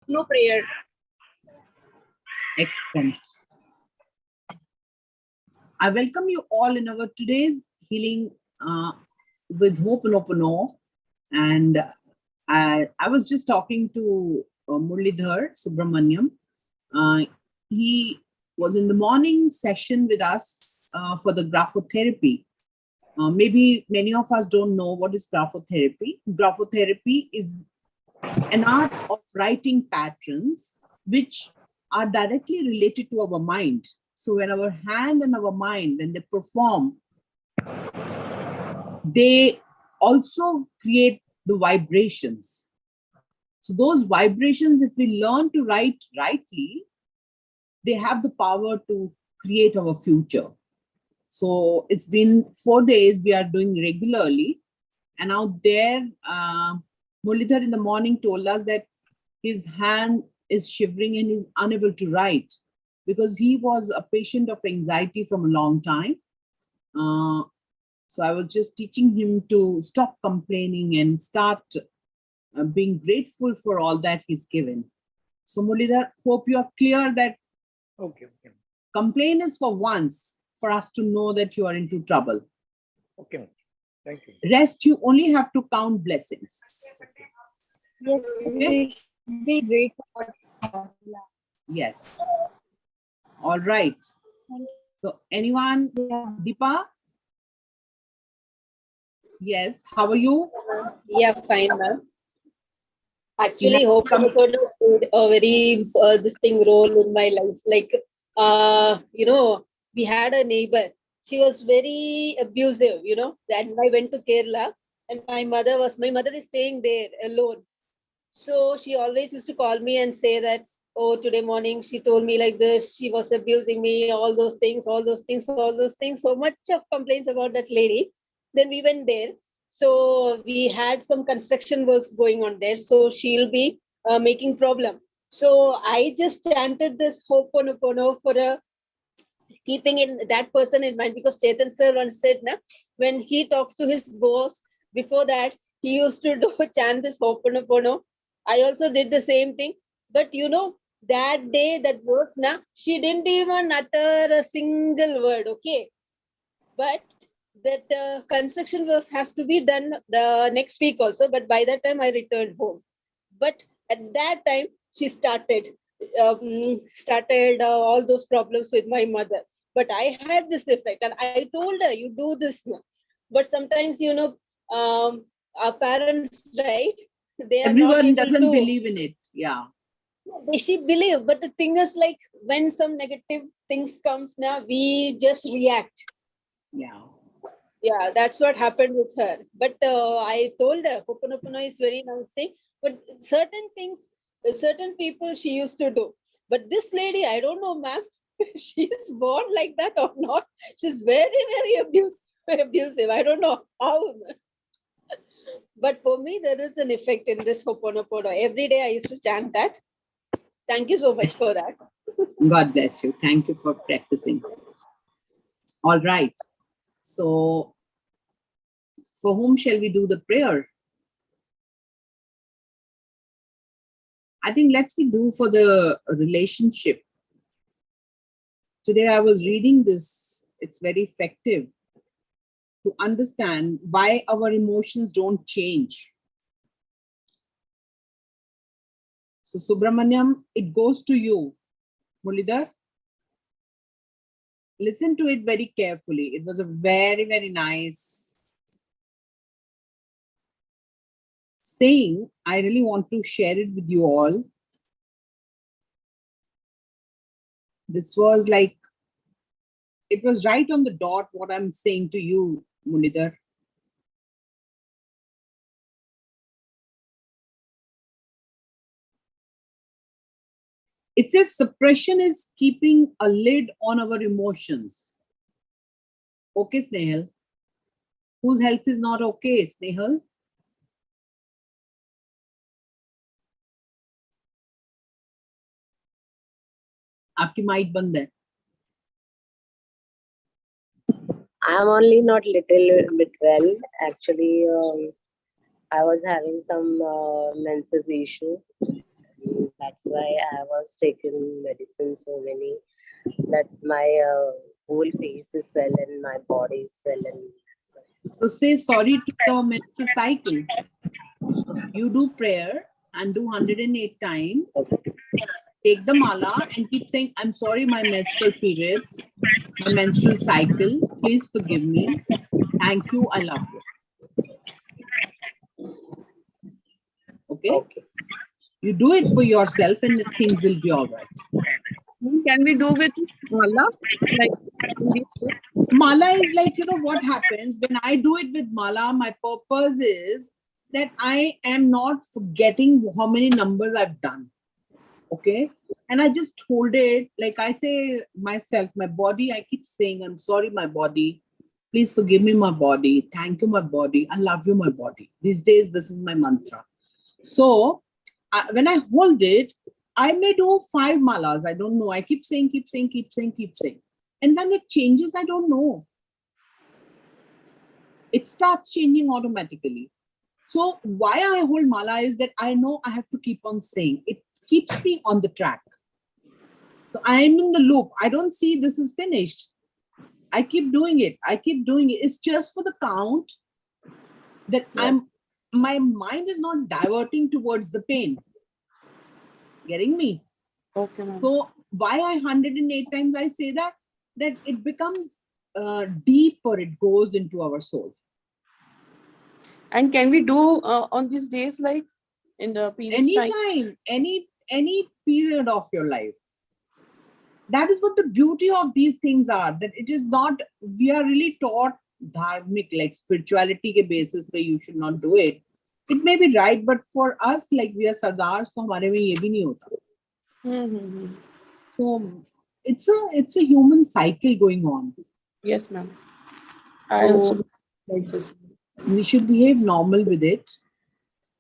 No prayer. Excellent. I welcome you all in our today's healing with Ho'oponopono. And I was just talking to Murlidhar Subramaniam. He was in the morning session with us for the graphotherapy. Maybe many of us don't know what is graphotherapy. Graphotherapy is an art of writing patterns which are directly related to our mind. So when our hand and our mind, when they perform, they also create the vibrations. So those vibrations, if we learn to write rightly, they have the power to create our future. So it's been 4 days we are doing regularly. And out there, Muralidhar in the morning told us that his hand is shivering and he's unable to write because he was a patient of anxiety from a long time. So I was just teaching him to stop complaining and start being grateful for all that he's given. So Muralidhar, hope you are clear that okay. Complain is for once, for us to know that you are into trouble. Okay, thank you. Rest, you only have to count blessings. Yes, okay? Be grateful. Yes. All right. So anyone? Yeah. Deepa? Yes. How are you? Yeah, fine, ma'am. Actually, Ho'oponopono played a very role in my life. Like, we had a neighbor. She was very abusive, and I went to Kerala and my mother is staying there alone. So she always used to call me and say that, oh, today morning she told me like this, she was abusing me, all those things. So much of complaints about that lady. Then we went there. So we had some construction works going on there. So she'll be making problem. So I just chanted this Ho'oponopono for keeping in that person in mind, because Chetan sir once said, when he talks to his boss, before that, he used to chant this Ho'oponopono. I also did the same thing. But that day, that work, she didn't even utter a single word, okay? But that construction work has to be done the next week also. But by that time, I returned home. But at that time, she started all those problems with my mother. But I had this effect, and I told her, you do this now. But sometimes, our parents, right? They are Everyone not able doesn't to believe in it. Yeah. She believe, but the thing is, like, when some negative things comes now, we just react. Yeah, that's what happened with her. But I told her Ho'oponopono is very nice thing, but certain things, certain people she used to do. But this lady, I don't know, ma'am, she's born like that or not. She's very abusive. I don't know how. But for me, there is an effect in this Ho'oponopono. Every day I used to chant that. Thank you so much for that. God bless you. Thank you for practicing. All right. So, for whom shall we do the prayer? I think let's we do for the relationship. Today I was reading this. It's very effective to understand why our emotions don't change. So Subramaniam, it goes to you. Muralidhar, listen to it very carefully. It was a very nice saying. I really want to share it with you all. This was like, it was right on the dot what I'm saying to you, Muralidhar. It says suppression is keeping a lid on our emotions. Okay, Snehal. Whose health is not okay, Snehal? आपकी mic बंद है. I'm only not little bit well. Actually, I was having some menses issue. and that's why I was taking medicine so many that my whole face is swollen, my body is swollen. So say sorry to your menstrual cycle. You do prayer and do 108 times. Take the mala and keep saying, I'm sorry, my menstrual periods, my menstrual cycle. Please forgive me. Thank you. I love you. Okay? Okay. You do it for yourself and things will be all right. Can we do with mala? Like, Mala is like, what happens when I do it with mala, my purpose is that I am not forgetting how many numbers I've done. Okay? And I just hold it, like I say myself, my body, I keep saying, I'm sorry, my body. Please forgive me, my body. Thank you, my body. I love you, my body. These days, this is my mantra. So when I hold it, I may do 5 malas. I don't know. I keep saying. And when it changes, I don't know. It starts changing automatically. So why I hold mala is that I know I have to keep on saying. It keeps me on the track. So I'm in the loop. I don't see this is finished. I keep doing it. It's just for the count that my mind is not diverting towards the pain. Getting me? okay, ma'am. So why I 108 times I say that it becomes deeper. It goes into our soul. And can we do on these days, like in the periods time? Anytime, any period of your life. That is what the beauty of these things are, that it is not, we are really taught dharmic, like spirituality ke basis that you should not do it. It may be right, but for us, like we are sardars, so hamare mein ye bhi nahi hota. Mm-hmm. So it's a human cycle going on. Yes, ma'am. I So also like this. we should behave normal with it.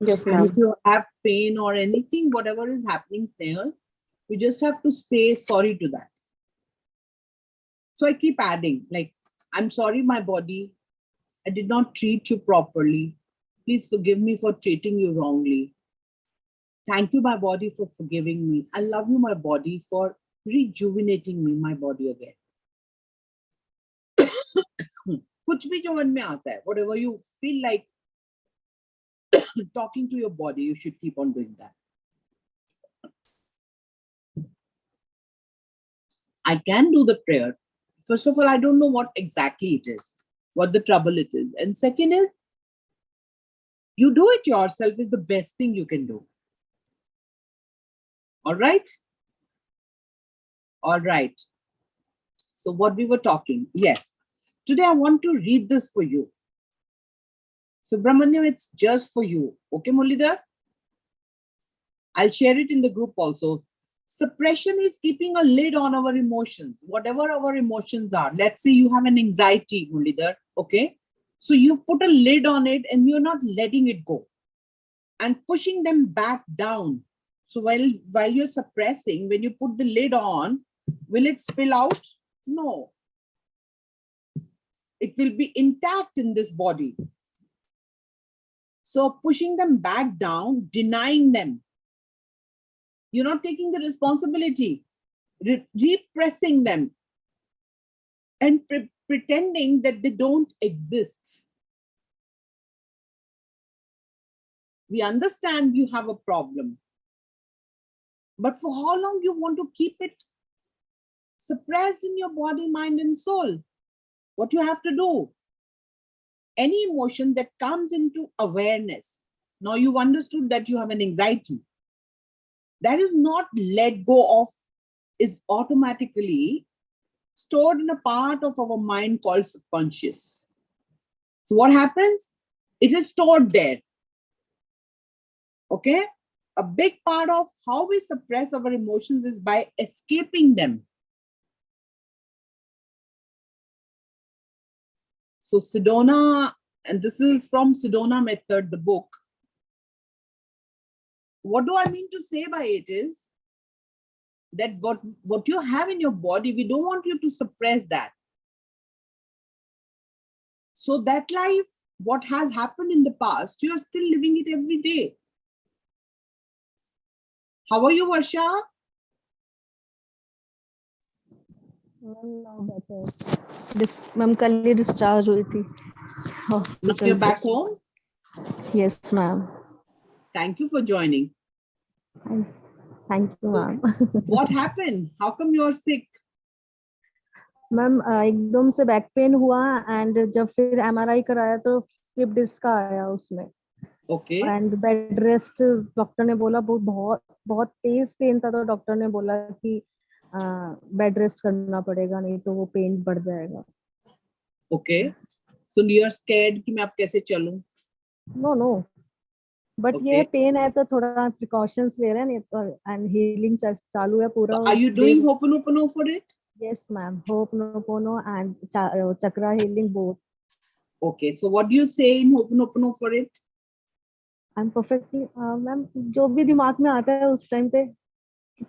Yes, And ma'am. if you have pain or anything, whatever is happening there, you just have to say sorry to that. So I keep adding, like, I'm sorry, my body. I did not treat you properly. Please forgive me for treating you wrongly. Thank you, my body, for forgiving me. I love you, my body, for rejuvenating me, my body again. कुछ भी जो मन में आता है, whatever you feel like talking to your body, you should keep on doing that. I can do the prayer. First of all, I don't know what exactly it is, what the trouble it is. And second is, you do it yourself is the best thing you can do. All right? All right. So what we were talking, yes. Today I want to read this for you. Subramanyam, it's just for you. Okay, Mulidhar? I'll share it in the group also. Suppression is keeping a lid on our emotions, whatever our emotions are. Let's say you have an anxiety, Mulidhar, okay? So you put a lid on it and you're not letting it go and pushing them back down. So while you're suppressing, when you put the lid on, will it spill out? No. It will be intact in this body. So pushing them back down, denying them. You're not taking the responsibility, repressing them and pretending that they don't exist. We understand you have a problem, but for how long you want to keep it suppressed in your body, mind, and soul? What you have to do? Any emotion that comes into awareness. Now you've understood that you have an anxiety. That is not let go of, is automatically stored in a part of our mind called subconscious. So what happens? It is stored there. Okay? A big part of how we suppress our emotions is by escaping them. So Sedona, and this is from Sedona Method, the book. What do I mean to say by it is that what you have in your body, we don't want you to suppress that. So that life, what has happened in the past, you are still living it every day. How are you, Varsha? Now better. Ma'am कल ही discharge हुई थी Now hospital you're से. back home. Yes ma'am. Thank you for joining. Thank you So, ma'am. what happened? How come you're sick? Ma'am एकदम से back pain हुआ and जब फिर MRI कराया तो स्लिप डिस्क आया उसमें. Okay. And bed rest doctor ने बोला बहुत बहुत तेज पेन था, तो डॉक्टर ने बोला कि बेड रेस्ट करना पड़ेगा, नहीं तो वो पेन बढ़ जाएगा. Okay. So you're scared कि मैं अब कैसे चलूं? No but Okay. ये पेन है तो थोड़ा प्रिकॉशंस ले रहे हैं, नहीं तो एंड हीलिंग चालू है पूरा. So are you doing Ho'oponopono for it? Yes ma'am. Ho'oponopono and chakra healing both. Okay. So what do you say in Ho'oponopono for it? I am perfectly ma'am, जो भी दिमाग में आता है उस टाइम पे,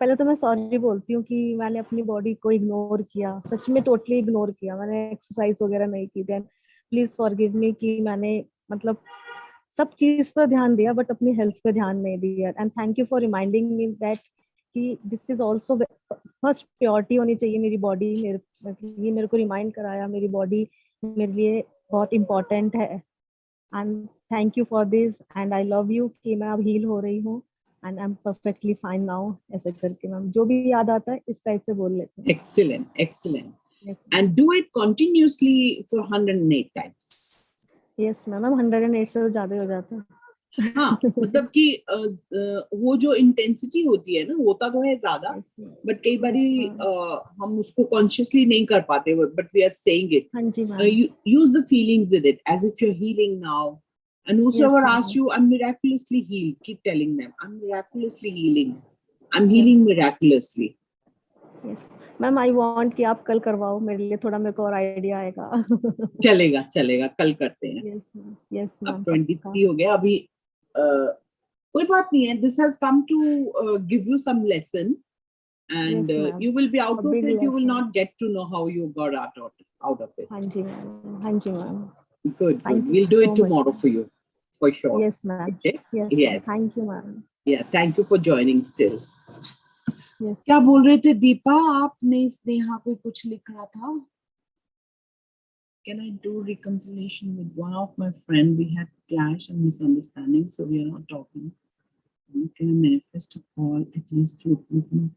पहले तो मैं सॉरी बोलती हूँ कि मैंने अपनी बॉडी को इग्नोर किया, सच में टोटली इग्नोर किया. मैंने एक्सरसाइज वगैरह नहीं की. देन प्लीज फॉरगिव मी कि मैंने मतलब सब चीज पर ध्यान दिया बट अपनी हेल्थ पे ध्यान नहीं दिया. And thank you for reminding me that कि this is also first priority होनी चाहिए मेरी बॉडी. ये मेरे को रिमाइंड कराया, मेरी बॉडी मेरे लिए बहुत इम्पोर्टेंट है. And thank you for this and I love you कि मैं अब हील हो रही हूँ and I am perfectly fine now. ऐसे करके मैम जो भी याद आता है इस टाइप से बोल लेते हैं. Excellent. Excellent. Yes, And do it continuously for 108 times. yes ma'am. 108 से तो ज्यादा हो जाता है. हाँ, मतलब कि वो जो इंटेंसिटी होती है ना, होता तो है ज्यादा, बट कई बारी हम उसको कॉन्शियसली नहीं कर पाते, but we are saying it. हाँ जी ma'am. Use the feelings with it as if you're healing now. And whosoever Yes, asks ma'am. you, I'm miraculously healed. Keep telling them, I'm miraculously healing. I'm healing Yes. miraculously. Yes. Ma'am I want कि आप कल करवाओ मेरे लिए, थोड़ा मेरे को और आइडिया आएगा. चलेगा चलेगा, कल करते हैं. Yes ma'am. यस अब मैम. 23 हो गया अभी. कोई बात नहीं है. This has come to give you some lesson. And Yes, ma'am. you will be out A of big it. You will lesson. not get to know how you got out of it. हाँ जी ma'am. हाँ जी ma'am. Good. Thank you We'll do so it much, tomorrow ma'am. for you, for sure. Yes ma'am. Okay? Yes. Yes. Thank you ma'am. Yeah. Thank you for joining still. Yes. क्या बोल रहे थे दीपा? आपने स्नेहा को कुछ लिख रहा था. Can I do reconciliation with one of my friend? We had clash and misunderstanding, so we are not talking. Can I manifest a call at least through movement?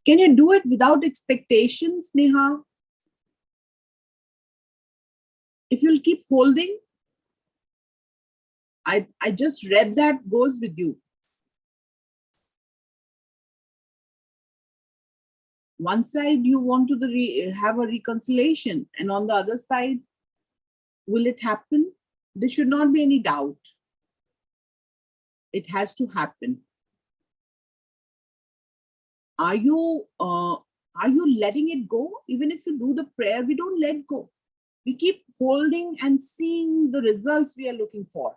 Can you do it without expectations, Neha? If you'll keep holding, I just read that goes with you. One side you want to have a reconciliation, and on the other side, will it happen? There should not be any doubt. It has to happen. Are you letting it go? Even if you do the prayer, we don't let go. We keep holding and seeing the results we are looking for.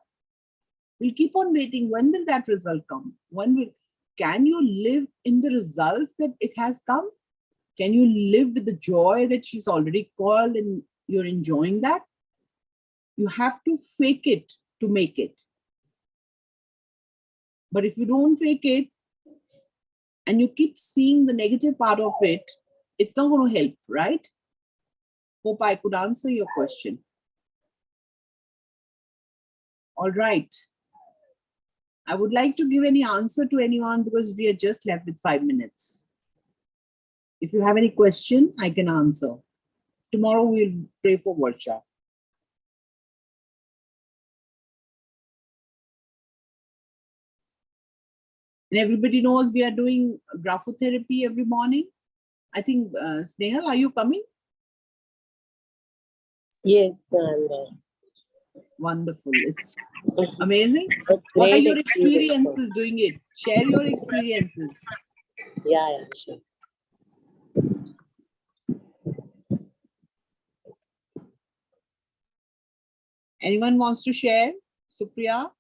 We'll keep on waiting. When will that result come? Can you live in the results that it has come? Can you live with the joy that she's already called and you're enjoying that? You have to fake it to make it. But if you don't fake it and you keep seeing the negative part of it, it's not going to help, right? Hope I could answer your question. All right. I would like to give any answer to anyone because we are just left with 5 minutes. If you have any question, I can answer. Tomorrow we'll pray for Varsha. And everybody knows we are doing graphotherapy every morning. I think, Snehal, are you coming? Yes, I'm there. Wonderful. It's amazing. It's What are great your experience. experiences doing it? Share your experiences. Yeah, sure. Anyone wants to share? Supriya?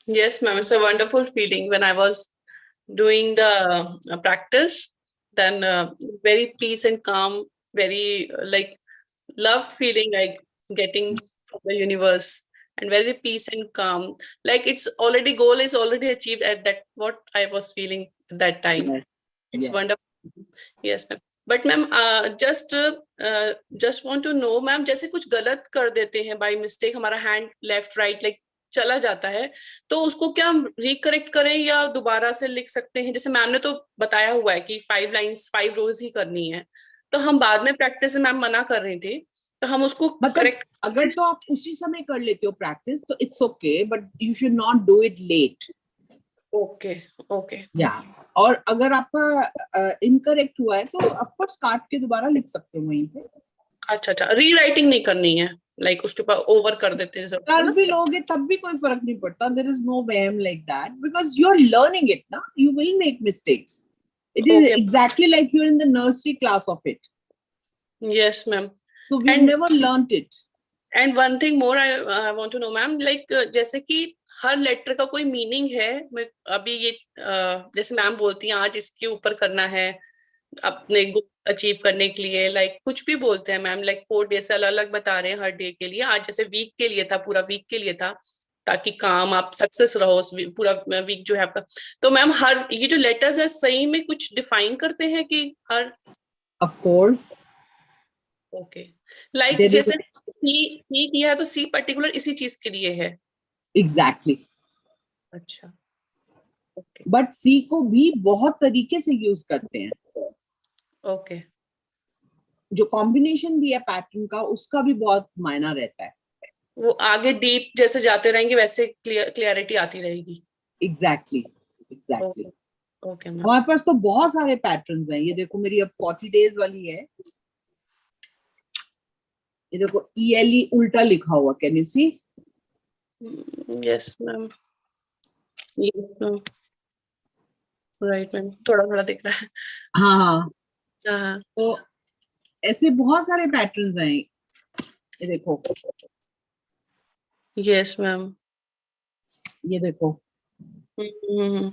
Yes, ma'am. It's a wonderful feeling when I was doing the practice. Then very peace and calm, very like loved feeling, like getting from the universe and very peace and calm. Like it's already goal is already achieved at that what I was feeling at that time. Yes. It's Yes. wonderful. Yes, ma'am. But ma'am, just want to know, ma'am जैसे कुछ गलत कर देते हैं by mistake, हमारा hand left right like चला जाता है, तो उसको क्या हम रिकरेक्ट करें या दोबारा से लिख सकते हैं? जैसे मैम ने तो बताया हुआ है कि 5 लाइंस 5 रोज ही करनी है, तो हम बाद में प्रैक्टिस से मैम मना कर रही थी, तो हम उसको करेक्ट अगर तो आप उसी समय कर लेते हो प्रैक्टिस तो it's okay, but you should not do it let. Okay okay या और अगर आपका इनकरेक्ट हुआ है तो ऑफ कोर्स काट के दोबारा लिख सकते हो वहीं पे. अच्छा अच्छा, रीराइटिंग नहीं करनी है, लाइक उसके ऊपर ओवर कर देते हैं सब कर भी लोगे तब भी कोई फर्क नहीं पड़ता. देयर इज नो वहम like that because you are learning it ना. You will make mistakes. It is exactly like you are in the nursery class of it. Yes ma'am. So we've never learnt it. And one thing more I want to know, ma'am, like जैसे कि हर letter का कोई meaning है. मैं अभी ये जैसे ma'am बोलती हैं आज इसके ऊपर करना है अपने गोल अचीव करने के लिए, लाइक कुछ भी बोलते हैं मैम, लाइक 4 डेज अलग अलग बता रहे हैं हर डे के लिए. आज जैसे वीक के लिए था, पूरा वीक के लिए था, ताकि काम आप सक्सेस रहो पूरा वीक जो है आपका. तो मैम हर ये जो लेटर्स है सही में कुछ डिफाइन करते हैं कि हर? Of course. ओके, लाइक जैसे सी किया है तो सी पर्टिकुलर इसी चीज के लिए है. Exactly. अच्छा ओके बट सी को भी बहुत तरीके से यूज करते हैं. ओके जो कॉम्बिनेशन भी है पैटर्न का उसका भी बहुत मायना रहता है. वो आगे डीप जैसे जाते रहेंगे वैसे क्लियरिटी आती रहेगी. Exactly exactly. Okay ma'am. हमारे पास तो बहुत सारे पैटर्न्स हैं. ये देखो मेरी अब 40 डेज वाली है. ये देखो ELE उल्टा लिखा हुआ. Can you see? Yes ma'am. Yes ma'am. Right ma'am, थोड़ा थोड़ा दिख रहा है. हाँ. हाँ. तो ऐसे बहुत सारे पैटर्न्स हैं. ये देखो. Yes ma'am. ये देखो. हम्म.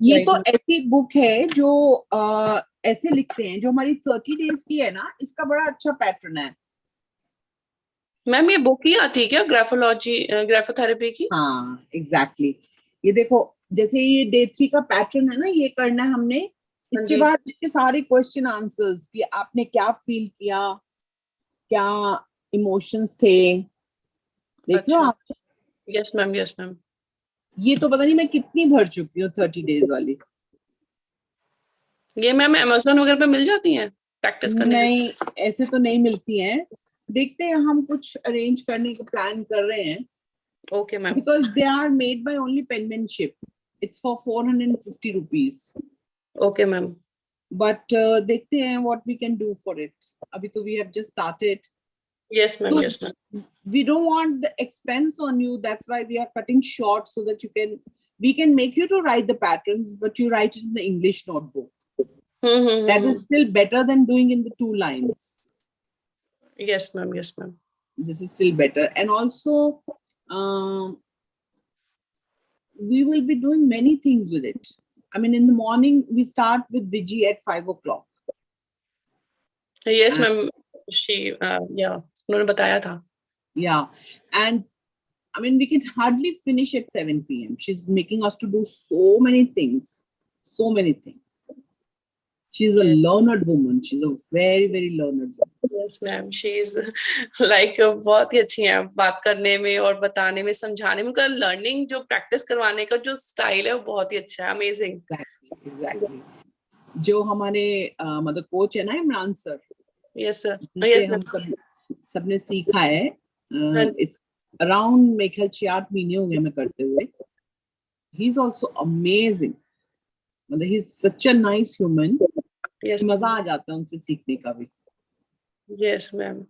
ये Right. तो ऐसी बुक है जो ऐसे लिखते हैं. जो हमारी 30 डेज की है ना, इसका बड़ा अच्छा पैटर्न है. मैम ये बुक ही आती है क्या ग्राफोलॉजी ग्राफोथेरेपी की? हाँ एग्जैक्टली. ये देखो जैसे ये डे 3 का पैटर्न है ना, ये करना है हमने. इसके जी. बाद इसके सारे क्वेश्चन आंसर्स कि आपने क्या फील किया, क्या इमोशंस थे. देख लो अच्छा. आप. Yes ma'am. Yes ma'am. ये तो पता नहीं मैं कितनी भर चुकी हूँ 30 डेज वाली. ये मैम अमेज़न वगैरह पे मिल जाती हैं प्रैक्टिस करने के? नहीं ऐसे तो नहीं मिलती हैं. देखते हैं, हम कुछ अरेंज करने का प्लान कर रहे हैं. Okay ma'am. Because they are made by only penmanship. It's for 450 rupees. Okay ma'am. But देखते हैं what we can do for it. अभी तो we have just started. Yes ma'am. So, yes ma'am. we don't want the expense on you. That's why we are cutting short so that we can make you to write the patterns, but you write it in the English notebook. That is still better than doing in the 2 lines. Yes ma'am. Yes ma'am. This is still better. And also we will be doing many things with it. I mean, in the morning we start with Viji at 5 o'clock. Yes ma'am. She yeah, उन्होंने बताया था. Yeah, and I mean, we can hardly finish at 7 p.m. She's making us to do so many things. So many things. She's a learned woman. She's a very, very learned woman. Yes ma'am. She's like बहुत ही अच्छी है बात करने में और बताने में, समझाने में. उनका लर्निंग जो प्रैक्टिस करवाने का जो स्टाइल है वो बहुत ही अच्छा है. अमेजिंग. Exactly. जो हमारे मतलब कोच है ना, Imran sir. Yes sir. Yes, हम सबने सीखा है. It's around मेरे ख्याल 6-8 महीने हो गए मैं करते हुए. He's also amazing. मतलब he's such a nice human. Yes. मजा आ जाता है उनसे सीखने का भी. Yes ma'am.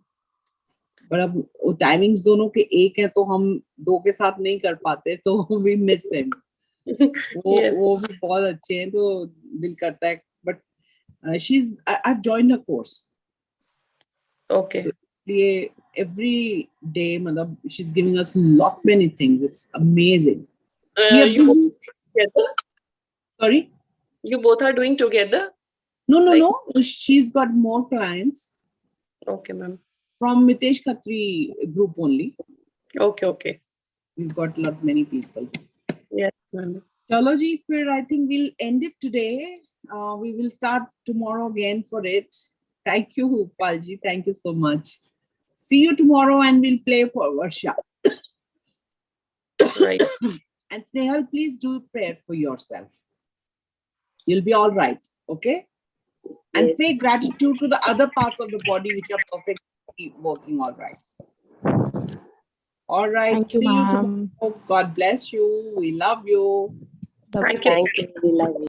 पर अब वो टाइमिंग्स दोनों के एक है तो हम 2 के साथ नहीं कर पाते, तो we miss him. वो भी बहुत अच्छे हैं तो दिल करता है. But I've joined her course. Okay. इसलिए every day मतलब she's giving us lot many things. It's amazing. You both together? Sorry? You both are doing together? No. She's got more clients. Okay, ma'am. From Mitesh Khatri group only. Okay. We've got many people. Yes, ma'am. Chalo ji, I think we'll end it today. We will start tomorrow again for it. Thank you, Palji. Thank you so much. See you tomorrow and we'll play for Varsha. Right. And Snehal, please do prayer for yourself. You'll be all right. Okay? And Yes. pay gratitude to the other parts of the body which are perfectly working all right. All right. Thank you, See you ma'am. tomorrow. God bless you. We love you. Bye-bye. Thank you. Thank you. We love you.